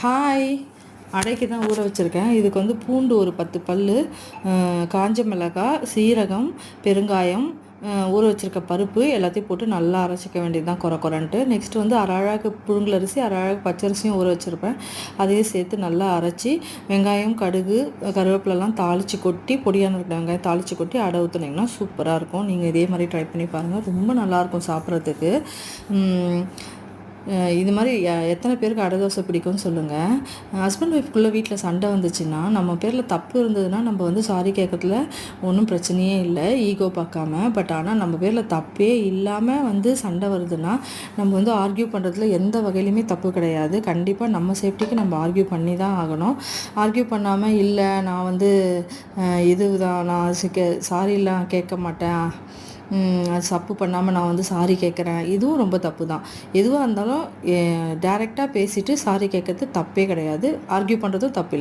Hi. அடைக்கு தான் ஊற வச்சுருக்கேன். இதுக்கு வந்து பூண்டு ஒரு 10 பல்லு, காஞ்ச மிளகாய், சீரகம், பெருங்காயம், ஊற வச்சுருக்க பருப்பு எல்லாத்தையும் போட்டு நல்லா அரைச்சிக்க வேண்டியது தான் கொரன்ட்டு. நெக்ஸ்ட்டு வந்து அரை அழகு புழுங்கலரிசி, அரை அழகு பச்சரிசியும் ஊற வச்சுருப்பேன். அதையும் சேர்த்து நல்லா அரைச்சி வெங்காயம், கடுகு, கருவேப்பிலெல்லாம் தாளித்து கொட்டி, பொடியான இருக்கிற வெங்காயம் தாளித்து கொட்டி அடை ஊற்றுனீங்கன்னா சூப்பராக இருக்கும். நீங்கள் இதே மாதிரி ட்ரை பண்ணி பாருங்கள். ரொம்ப நல்லாயிருக்கும் சாப்பிட்றதுக்கு. இது மாதிரி எத்தனை பேருக்கு அடை தோசை பிடிக்கும்னு சொல்லுங்கள். ஹஸ்பண்ட் ஒய்ஃப்குள்ளே வீட்டில் சண்டை வந்துச்சுன்னா, நம்ம பேரில் தப்பு இருந்ததுன்னா நம்ம வந்து சாரி கேட்கறதுல ஒன்றும் பிரச்சனையே இல்லை, ஈகோ பார்க்காம. பட் ஆனால் நம்ம பேரில் தப்பே இல்லாமல் வந்து சண்டை வருதுன்னா நம்ம வந்து ஆர்கியூ பண்ணுறதுல எந்த வகையிலுமே தப்பு கிடையாது. கண்டிப்பாக நம்ம சேஃப்டிக்கு நம்ம ஆர்கியூ பண்ணி தான் ஆகணும். ஆர்கியூ பண்ணாமல் இல்லை நான் வந்து இதுதான் நான் சாரிலாம் கேட்க மாட்டேன், அது தப்பு பண்ணாமல் நான் வந்து சாரி கேட்குறேன், இதுவும் ரொம்ப தப்பு தான். எதுவாக இருந்தாலும் டைரெக்டாக பேசிவிட்டு சாரி கேட்குறது தப்பே கிடையாது. ஆர்கியூ பண்ணுறதும் தப்பு இல்லை.